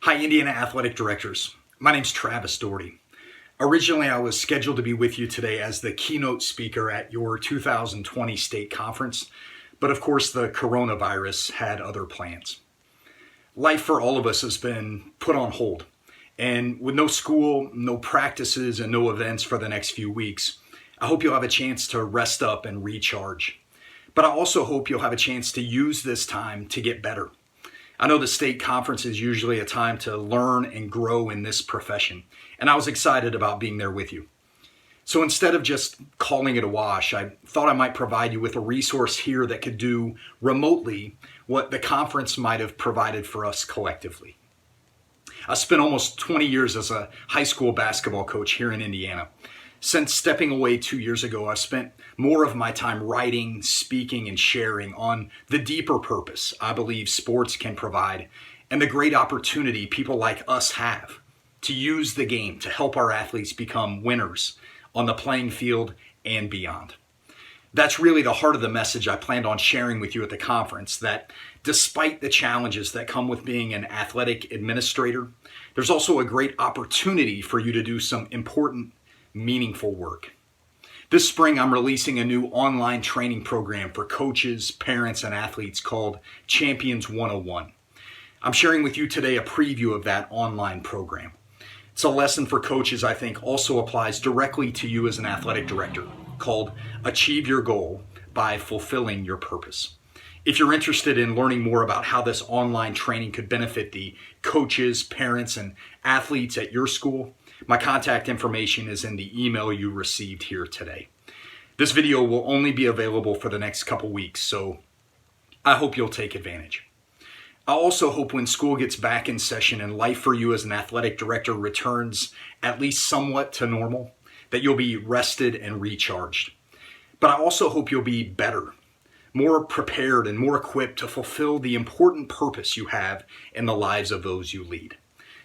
Hi, Indiana Athletic Directors. My name's Travis Daugherty. Originally, I was scheduled to be with you today as the keynote speaker at your 2020 state conference, but of course the coronavirus had other plans. Life for all of us has been put on hold, and with no school, no practices, and no events for the next few weeks, I hope you'll have a chance to rest up and recharge. But I also hope you'll have a chance to use this time to get better. I know the state conference is usually a time to learn and grow in this profession, and I was excited about being there with you. So instead of just calling it a wash, I thought I might provide you with a resource here that could do remotely what the conference might have provided for us collectively. I spent almost 20 years as a high school basketball coach here in Indiana. Since stepping away 2 years ago, I've spent more of my time writing, speaking, and sharing on the deeper purpose I believe sports can provide and the great opportunity people like us have to use the game to help our athletes become winners on the playing field and beyond. That's really the heart of the message I planned on sharing with you at the conference, that despite the challenges that come with being an athletic administrator, there's also a great opportunity for you to do some important meaningful work. This spring, I'm releasing a new online training program for coaches, parents, and athletes called Champions 101. I'm sharing with you today a preview of that online program. It's a lesson for coaches I think also applies directly to you as an athletic director, called Achieve Your Goal by Fulfilling Your Purpose. If you're interested in learning more about how this online training could benefit the coaches, parents, and athletes at your school, my contact information is in the email you received here today. This video will only be available for the next couple weeks, so I hope you'll take advantage. I also hope when school gets back in session and life for you as an athletic director returns at least somewhat to normal, that you'll be rested and recharged. But I also hope you'll be better, more prepared, and more equipped to fulfill the important purpose you have in the lives of those you lead.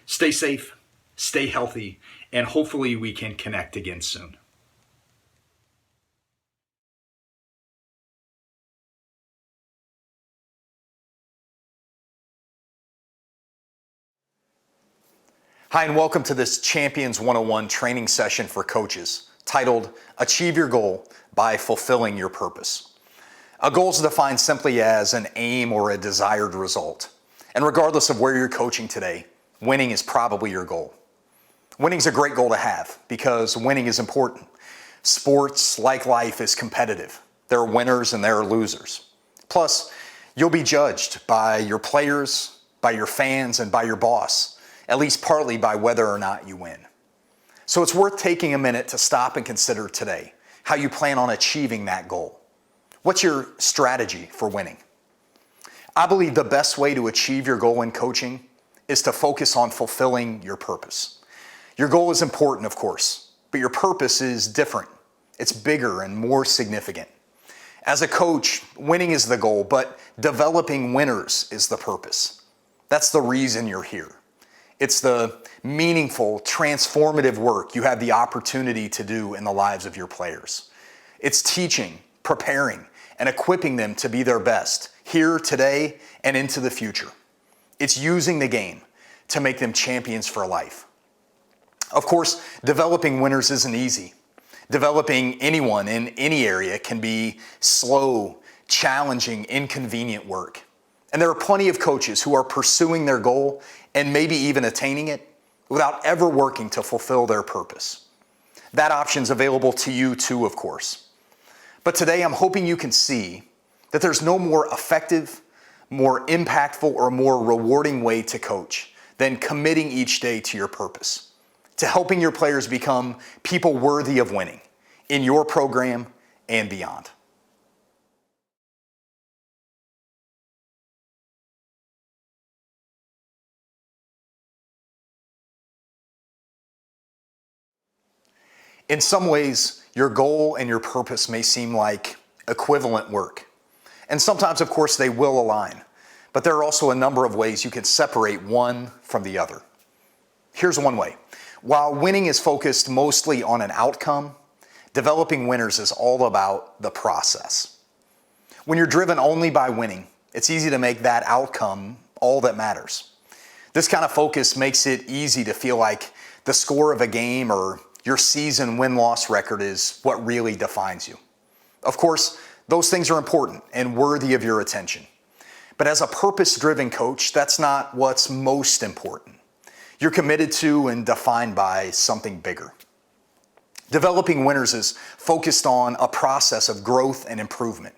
Stay safe, stay healthy, and hopefully we can connect again soon. Hi, and welcome to this Champions 101 training session for coaches titled Achieve Your Goal by Fulfilling Your Purpose. A goal is defined simply as an aim or a desired result. And regardless of where you're coaching today, winning is probably your goal. Winning is a great goal to have because winning is important. Sports, like life, is competitive. There are winners and there are losers. Plus, you'll be judged by your players, by your fans, and by your boss, at least partly by whether or not you win. So it's worth taking a minute to stop and consider today how you plan on achieving that goal. What's your strategy for winning? I believe the best way to achieve your goal in coaching is to focus on fulfilling your purpose. Your goal is important, of course, but your purpose is different. It's bigger and more significant. As a coach, winning is the goal, but developing winners is the purpose. That's the reason you're here. It's the meaningful, transformative work you have the opportunity to do in the lives of your players. It's teaching, preparing, and equipping them to be their best here, today, and into the future. It's using the game to make them champions for life. Of course, developing winners isn't easy. Developing anyone in any area can be slow, challenging, inconvenient work. And there are plenty of coaches who are pursuing their goal and maybe even attaining it without ever working to fulfill their purpose. That option's available to you too, of course. But today I'm hoping you can see that there's no more effective, more impactful, or more rewarding way to coach than committing each day to your purpose, to helping your players become people worthy of winning in your program and beyond. In some ways, your goal and your purpose may seem like equivalent work. And sometimes, of course, they will align. But there are also a number of ways you can separate one from the other. Here's one way. While winning is focused mostly on an outcome, developing winners is all about the process. When you're driven only by winning, it's easy to make that outcome all that matters. This kind of focus makes it easy to feel like the score of a game or your season win-loss record is what really defines you. Of course, those things are important and worthy of your attention. But as a purpose-driven coach, that's not what's most important. You're committed to and defined by something bigger. Developing winners is focused on a process of growth and improvement.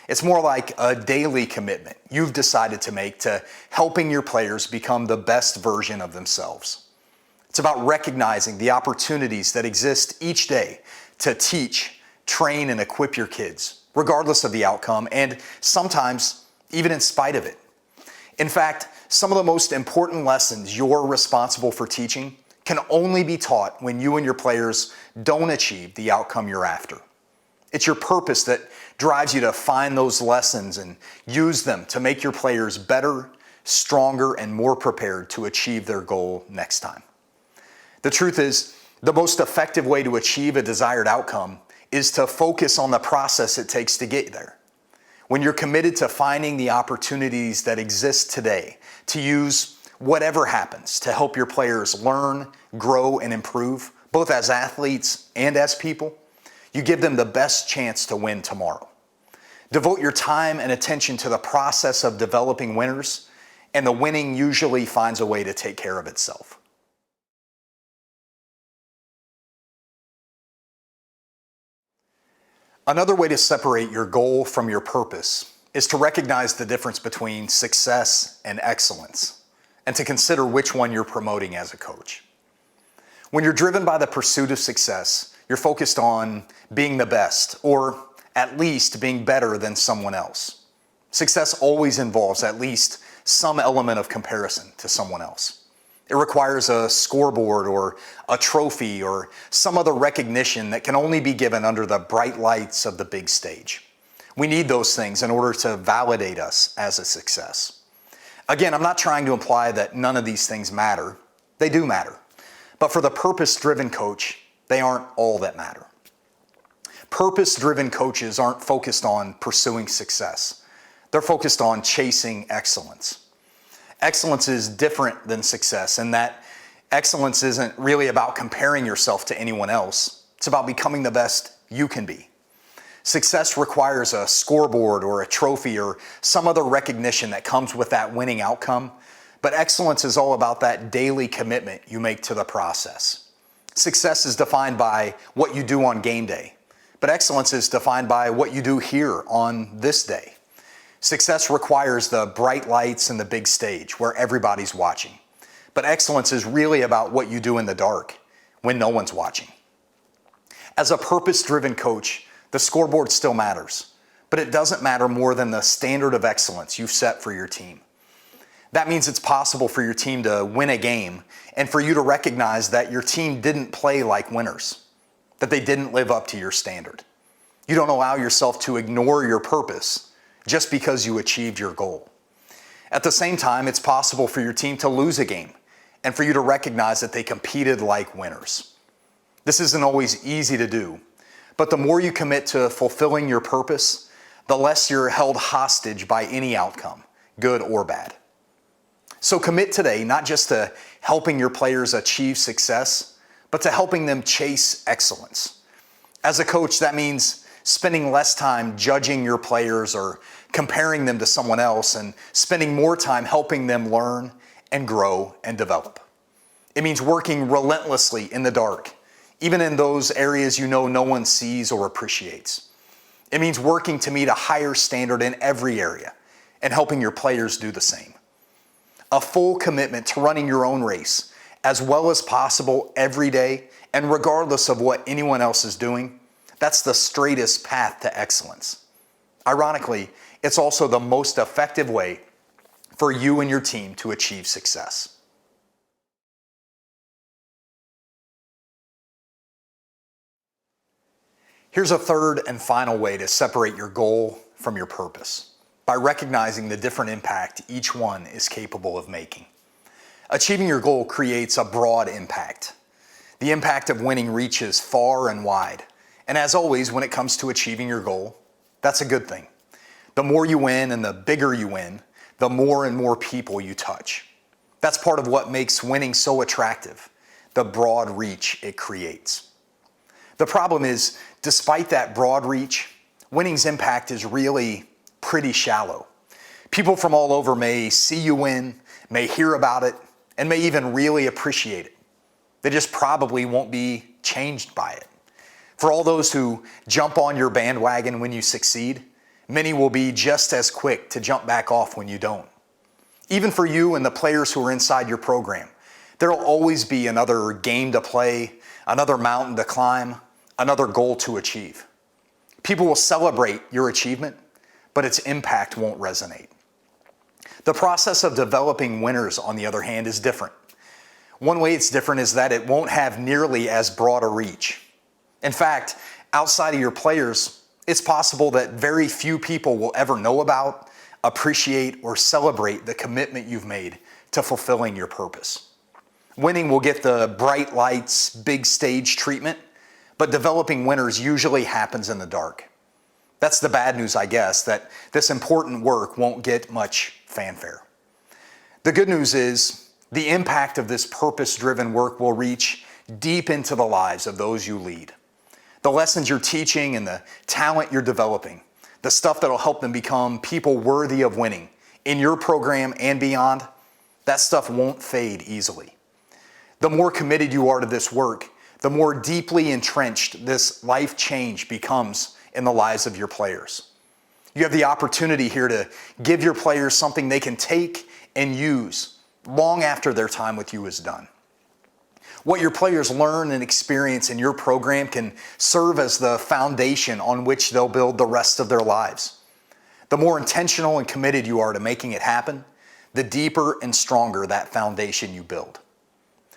It's more like a daily commitment you've decided to make to helping your players become the best version of themselves. It's about recognizing the opportunities that exist each day to teach, train, and equip your kids, regardless of the outcome, and sometimes even in spite of it. In fact, some of the most important lessons you're responsible for teaching can only be taught when you and your players don't achieve the outcome you're after. It's your purpose that drives you to find those lessons and use them to make your players better, stronger, and more prepared to achieve their goal next time. The truth is, the most effective way to achieve a desired outcome is to focus on the process it takes to get there. When you're committed to finding the opportunities that exist today to use whatever happens to help your players learn, grow, and improve, both as athletes and as people, you give them the best chance to win tomorrow. Devote your time and attention to the process of developing winners, and the winning usually finds a way to take care of itself. Another way to separate your goal from your purpose is to recognize the difference between success and excellence, and to consider which one you're promoting as a coach. When you're driven by the pursuit of success, you're focused on being the best, or at least being better than someone else. Success always involves at least some element of comparison to someone else. It requires a scoreboard or a trophy or some other recognition that can only be given under the bright lights of the big stage. We need those things in order to validate us as a success. Again, I'm not trying to imply that none of these things matter. They do matter. But for the purpose-driven coach, they aren't all that matter. Purpose-driven coaches aren't focused on pursuing success. They're focused on chasing excellence. Excellence is different than success in that excellence isn't really about comparing yourself to anyone else. It's about becoming the best you can be. Success requires a scoreboard or a trophy or some other recognition that comes with that winning outcome, but excellence is all about that daily commitment you make to the process. Success is defined by what you do on game day, but excellence is defined by what you do here on this day. Success requires the bright lights and the big stage where everybody's watching. But excellence is really about what you do in the dark when no one's watching. As a purpose-driven coach, the scoreboard still matters, but it doesn't matter more than the standard of excellence you've set for your team. That means it's possible for your team to win a game and for you to recognize that your team didn't play like winners, that they didn't live up to your standard. You don't allow yourself to ignore your purpose just because you achieved your goal. At the same time, it's possible for your team to lose a game and for you to recognize that they competed like winners. This isn't always easy to do, but the more you commit to fulfilling your purpose, the less you're held hostage by any outcome, good or bad. So commit today not just to helping your players achieve success, but to helping them chase excellence. As a coach, that means spending less time judging your players or comparing them to someone else and spending more time helping them learn and grow and develop. It means working relentlessly in the dark, even in those areas you know no one sees or appreciates. It means working to meet a higher standard in every area and helping your players do the same. A full commitment to running your own race as well as possible every day and regardless of what anyone else is doing. That's the straightest path to excellence. Ironically, it's also the most effective way for you and your team to achieve success. Here's a third and final way to separate your goal from your purpose, by recognizing the different impact each one is capable of making. Achieving your goal creates a broad impact. The impact of winning reaches far and wide. And as always, when it comes to achieving your goal, that's a good thing. The more you win and the bigger you win, the more and more people you touch. That's part of what makes winning so attractive, the broad reach it creates. The problem is, despite that broad reach, winning's impact is really pretty shallow. People from all over may see you win, may hear about it, and may even really appreciate it. They just probably won't be changed by it. For all those who jump on your bandwagon when you succeed, many will be just as quick to jump back off when you don't. Even for you and the players who are inside your program, there'll always be another game to play, another mountain to climb, another goal to achieve. People will celebrate your achievement, but its impact won't resonate. The process of developing winners, on the other hand, is different. One way it's different is that it won't have nearly as broad a reach. In fact, outside of your players, it's possible that very few people will ever know about, appreciate, or celebrate the commitment you've made to fulfilling your purpose. Winning will get the bright lights, big stage treatment, but developing winners usually happens in the dark. That's the bad news, I guess, that this important work won't get much fanfare. The good news is the impact of this purpose-driven work will reach deep into the lives of those you lead. The lessons you're teaching and the talent you're developing, the stuff that'll help them become people worthy of winning in your program and beyond, that stuff won't fade easily. The more committed you are to this work, the more deeply entrenched this life change becomes in the lives of your players. You have the opportunity here to give your players something they can take and use long after their time with you is done. What your players learn and experience in your program can serve as the foundation on which they'll build the rest of their lives. The more intentional and committed you are to making it happen, the deeper and stronger that foundation you build.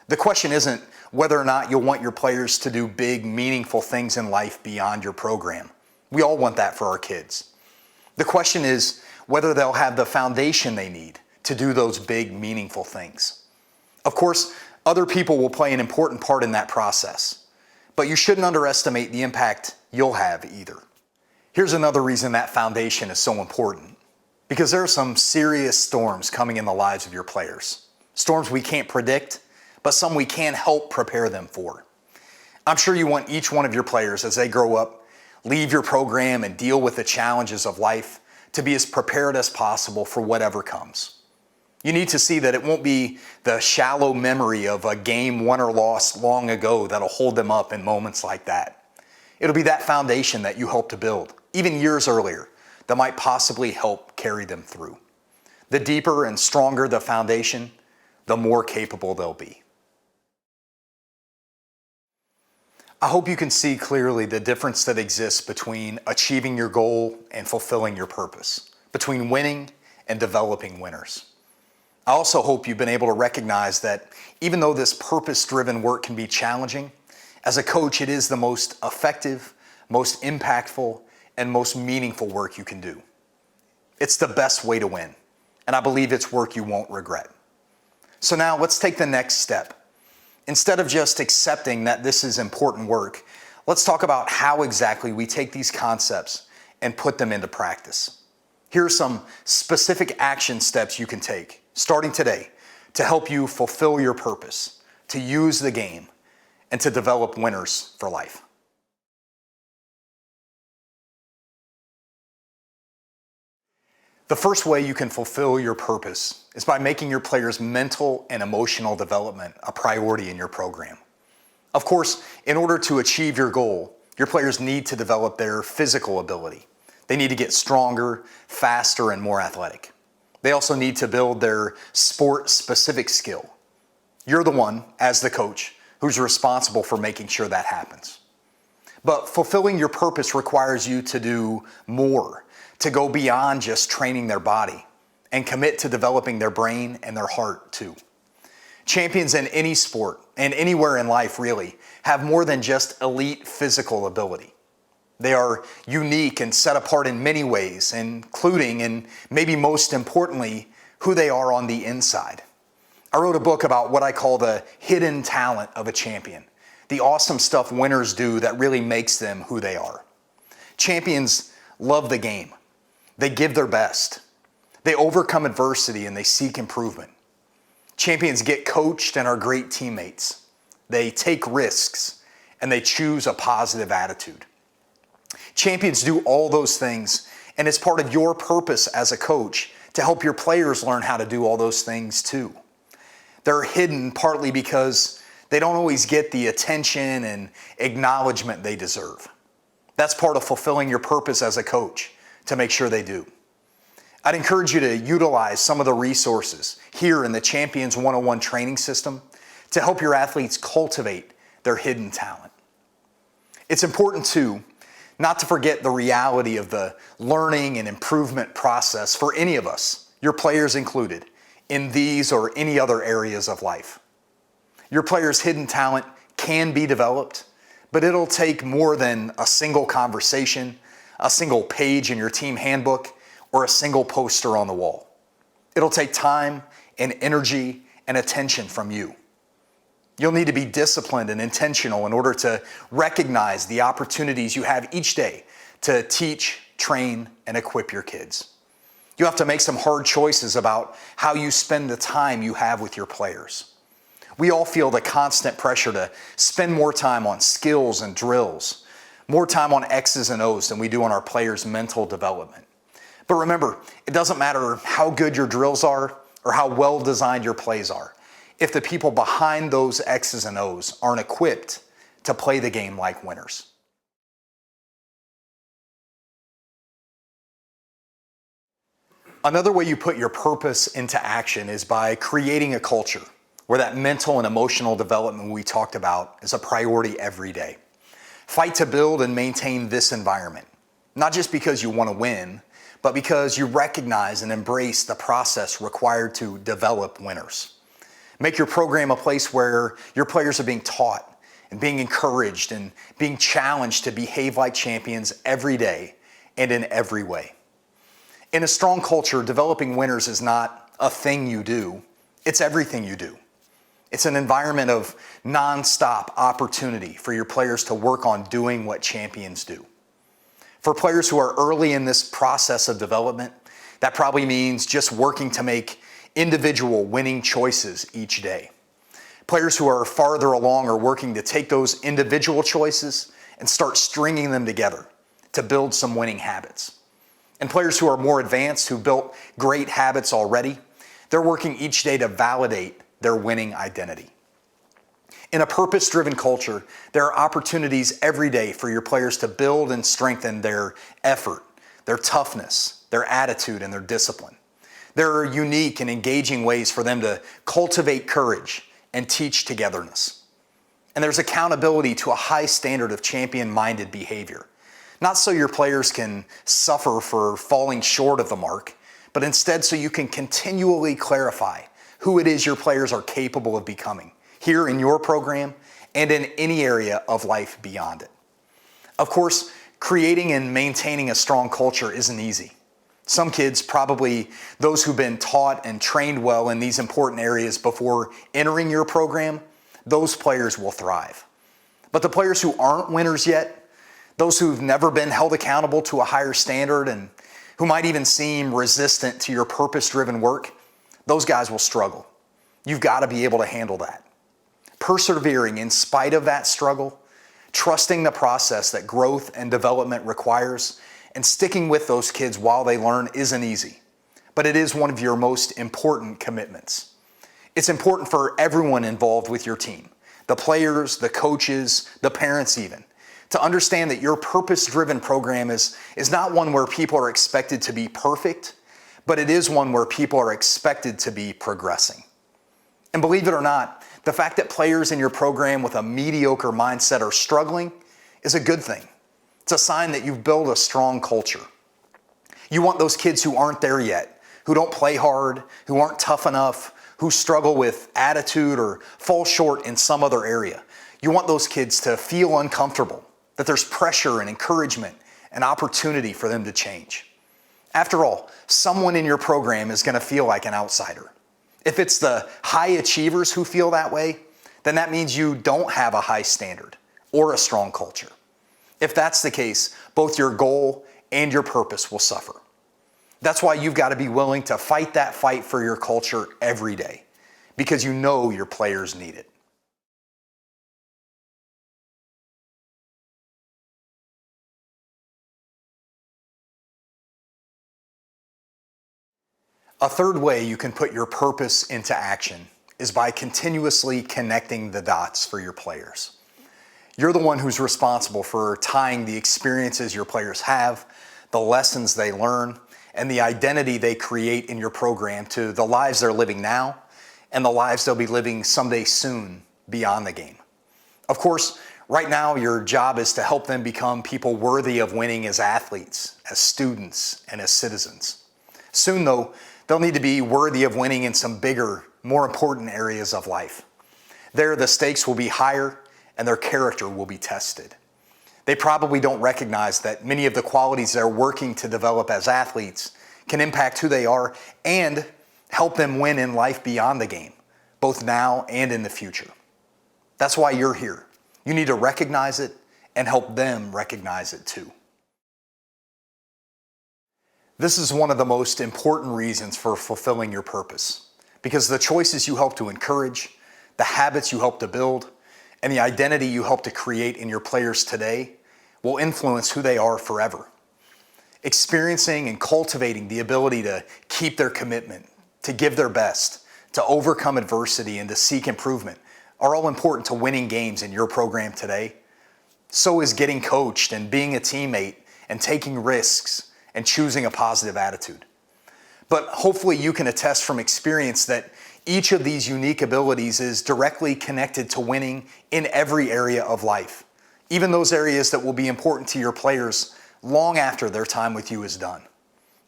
The question isn't whether or not you'll want your players to do big, meaningful things in life beyond your program. We all want that for our kids. The question is whether they'll have the foundation they need to do those big, meaningful things. Of course, other people will play an important part in that process, but you shouldn't underestimate the impact you'll have either. Here's another reason that foundation is so important. Because there are some serious storms coming in the lives of your players. Storms we can't predict, but some we can help prepare them for. I'm sure you want each one of your players, as they grow up, leave your program and deal with the challenges of life, to be as prepared as possible for whatever comes. You need to see that it won't be the shallow memory of a game won or lost long ago that'll hold them up in moments like that. It'll be that foundation that you helped to build, even years earlier, that might possibly help carry them through. The deeper and stronger the foundation, the more capable they'll be. I hope you can see clearly the difference that exists between achieving your goal and fulfilling your purpose, between winning and developing winners. I also hope you've been able to recognize that even though this purpose-driven work can be challenging, as a coach, it is the most effective, most impactful, and most meaningful work you can do. It's the best way to win, and I believe it's work you won't regret. So now let's take the next step. Instead of just accepting that this is important work, let's talk about how exactly we take these concepts and put them into practice. Here are some specific action steps you can take, starting today, to help you fulfill your purpose, to use the game, and to develop winners for life. The first way you can fulfill your purpose is by making your players' mental and emotional development a priority in your program. Of course, in order to achieve your goal, your players need to develop their physical ability. They need to get stronger, faster, and more athletic. They also need to build their sport-specific skill. You're the one, as the coach, who's responsible for making sure that happens. But fulfilling your purpose requires you to do more, to go beyond just training their body and commit to developing their brain and their heart too. Champions in any sport and anywhere in life really have more than just elite physical ability. They are unique and set apart in many ways, including, and maybe most importantly, who they are on the inside. I wrote a book about what I call the hidden talent of a champion, the awesome stuff winners do that really makes them who they are. Champions love the game. They give their best. They overcome adversity and they seek improvement. Champions get coached and are great teammates. They take risks and they choose a positive attitude. Champions do all those things, and it's part of your purpose as a coach to help your players learn how to do all those things too. They're hidden partly because they don't always get the attention and acknowledgement they deserve. That's part of fulfilling your purpose as a coach, to make sure they do. I'd encourage you to utilize some of the resources here in the Champions 101 training system to help your athletes cultivate their hidden talent. It's important too, not to forget the reality of the learning and improvement process for any of us, your players included, in these or any other areas of life. Your players' hidden talent can be developed, but it'll take more than a single conversation, a single page in your team handbook, or a single poster on the wall. It'll take time and energy and attention from you. You'll need to be disciplined and intentional in order to recognize the opportunities you have each day to teach, train, and equip your kids. You have to make some hard choices about how you spend the time you have with your players. We all feel the constant pressure to spend more time on skills and drills, more time on X's and O's than we do on our players' mental development. But remember, it doesn't matter how good your drills are or how well designed your plays are if the people behind those X's and O's aren't equipped to play the game like winners. Another way you put your purpose into action is by creating a culture where that mental and emotional development we talked about is a priority every day. Fight to build and maintain this environment, not just because you want to win, but because you recognize and embrace the process required to develop winners. Make your program a place where your players are being taught and being encouraged and being challenged to behave like champions every day and in every way. In a strong culture, developing winners is not a thing you do, it's everything you do. It's an environment of nonstop opportunity for your players to work on doing what champions do. For players who are early in this process of development, that probably means just working to make individual winning choices each day. Players who are farther along are working to take those individual choices and start stringing them together to build some winning habits. And players who are more advanced, who built great habits already, they're working each day to validate their winning identity. In a purpose-driven culture, there are opportunities every day for your players to build and strengthen their effort, their toughness, their attitude, and their discipline. There are unique and engaging ways for them to cultivate courage and teach togetherness. And there's accountability to a high standard of champion-minded behavior. Not so your players can suffer for falling short of the mark, but instead so you can continually clarify who it is your players are capable of becoming here in your program and in any area of life beyond it. Of course, creating and maintaining a strong culture isn't easy. Some kids, probably those who've been taught and trained well in these important areas before entering your program, those players will thrive. But the players who aren't winners yet, those who've never been held accountable to a higher standard and who might even seem resistant to your purpose-driven work, those guys will struggle. You've got to be able to handle that. Persevering in spite of that struggle, trusting the process that growth and development requires, and sticking with those kids while they learn isn't easy, but it is one of your most important commitments. It's important for everyone involved with your team, the players, the coaches, the parents even, to understand that your purpose-driven program is not one where people are expected to be perfect, but it is one where people are expected to be progressing. And believe it or not, the fact that players in your program with a mediocre mindset are struggling is a good thing. It's a sign that you've built a strong culture. You want those kids who aren't there yet, who don't play hard, who aren't tough enough, who struggle with attitude or fall short in some other area. You want those kids to feel uncomfortable, that there's pressure and encouragement and opportunity for them to change. After all, someone in your program is going to feel like an outsider. If it's the high achievers who feel that way, then that means you don't have a high standard or a strong culture. If that's the case, both your goal and your purpose will suffer. That's why you've got to be willing to fight that fight for your culture every day, because you know your players need it. A third way you can put your purpose into action is by continuously connecting the dots for your players. You're the one who's responsible for tying the experiences your players have, the lessons they learn, and the identity they create in your program to the lives they're living now and the lives they'll be living someday soon beyond the game. Of course, right now your job is to help them become people worthy of winning as athletes, as students, and as citizens. Soon though, they'll need to be worthy of winning in some bigger, more important areas of life. There, the stakes will be higher and their character will be tested. They probably don't recognize that many of the qualities they're working to develop as athletes can impact who they are and help them win in life beyond the game, both now and in the future. That's why you're here. You need to recognize it and help them recognize it too. This is one of the most important reasons for fulfilling your purpose, because the choices you help to encourage, the habits you help to build, and the identity you help to create in your players today will influence who they are forever. Experiencing and cultivating the ability to keep their commitment, to give their best, to overcome adversity, and to seek improvement are all important to winning games in your program today. So is getting coached and being a teammate and taking risks and choosing a positive attitude. But hopefully you can attest from experience that each of these unique abilities is directly connected to winning in every area of life, even those areas that will be important to your players long after their time with you is done.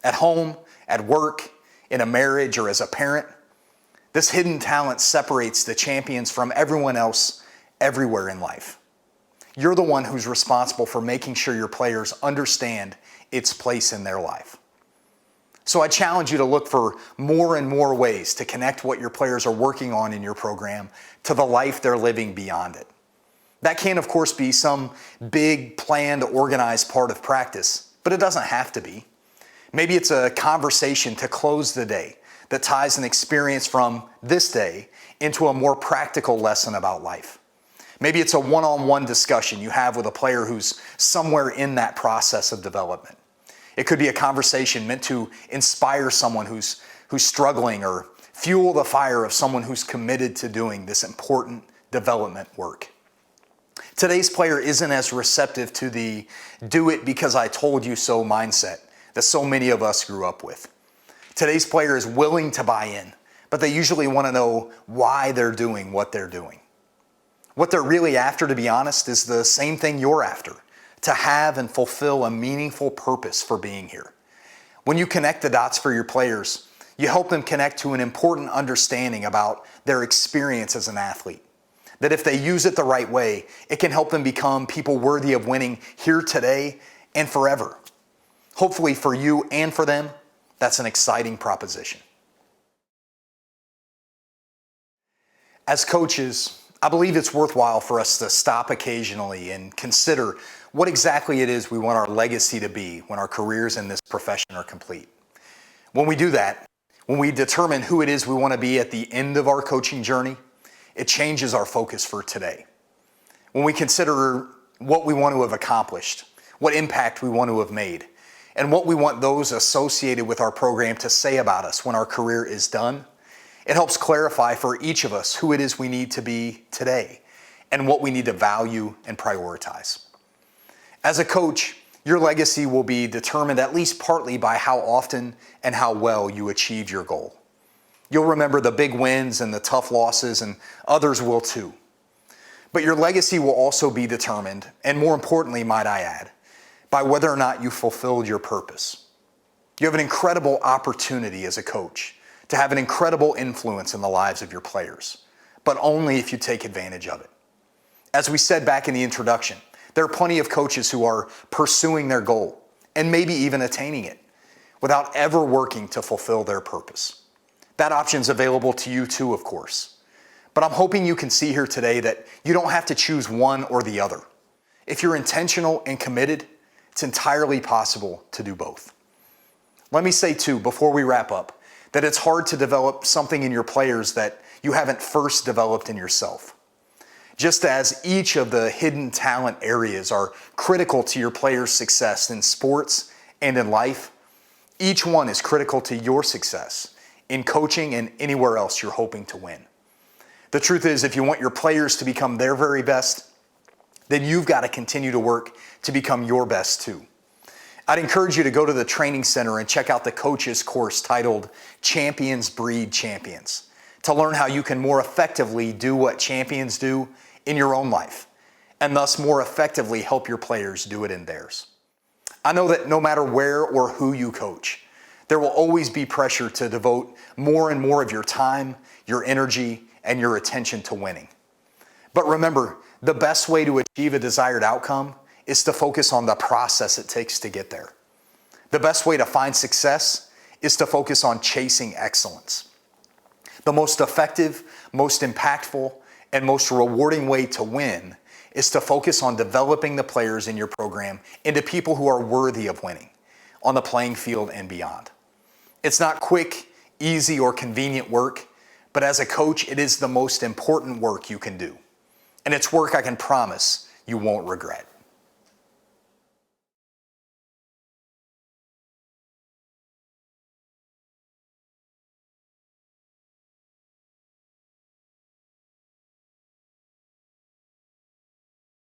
At home, at work, in a marriage, or as a parent, this hidden talent separates the champions from everyone else everywhere in life. You're the one who's responsible for making sure your players understand its place in their life. So I challenge you to look for more and more ways to connect what your players are working on in your program to the life they're living beyond it. That can, of course, be some big, planned, organized part of practice, but it doesn't have to be. Maybe it's a conversation to close the day that ties an experience from this day into a more practical lesson about life. Maybe it's a one-on-one discussion you have with a player who's somewhere in that process of development. It could be a conversation meant to inspire someone who's struggling or fuel the fire of someone who's committed to doing this important development work. Today's player isn't as receptive to the do it because I told you so mindset that so many of us grew up with. Today's player is willing to buy in, but they usually want to know why they're doing what they're doing. What they're really after, to be honest, is the same thing you're after: to have and fulfill a meaningful purpose for being here. When you connect the dots for your players, you help them connect to an important understanding about their experience as an athlete. That if they use it the right way, it can help them become people worthy of winning here today and forever. Hopefully for you and for them, that's an exciting proposition. As coaches, I believe it's worthwhile for us to stop occasionally and consider what exactly it is we want our legacy to be when our careers in this profession are complete. When we do that, when we determine who it is we want to be at the end of our coaching journey, it changes our focus for today. When we consider what we want to have accomplished, what impact we want to have made, and what we want those associated with our program to say about us when our career is done, it helps clarify for each of us who it is we need to be today and what we need to value and prioritize. As a coach, your legacy will be determined at least partly by how often and how well you achieve your goal. You'll remember the big wins and the tough losses, and others will too. But your legacy will also be determined, and more importantly, might I add, by whether or not you fulfilled your purpose. You have an incredible opportunity as a coach to have an incredible influence in the lives of your players, but only if you take advantage of it. As we said back in the introduction, there are plenty of coaches who are pursuing their goal and maybe even attaining it without ever working to fulfill their purpose. That option's available to you too, of course. But I'm hoping you can see here today that you don't have to choose one or the other. If you're intentional and committed, it's entirely possible to do both. Let me say too, before we wrap up, that it's hard to develop something in your players that you haven't first developed in yourself. Just as each of the hidden talent areas are critical to your players' success in sports and in life, each one is critical to your success in coaching and anywhere else you're hoping to win. The truth is, if you want your players to become their very best, then you've got to continue to work to become your best too. I'd encourage you to go to the training center and check out the coaches course titled Champions Breed Champions to learn how you can more effectively do what champions do in your own life and thus more effectively help your players do it in theirs. I know that no matter where or who you coach, there will always be pressure to devote more and more of your time, your energy, and your attention to winning. But remember, the best way to achieve a desired outcome is to focus on the process it takes to get there. The best way to find success is to focus on chasing excellence. The most effective, most impactful, and most rewarding way to win is to focus on developing the players in your program into people who are worthy of winning on the playing field and beyond. It's not quick, easy, or convenient work, but as a coach, it is the most important work you can do. And it's work I can promise you won't regret.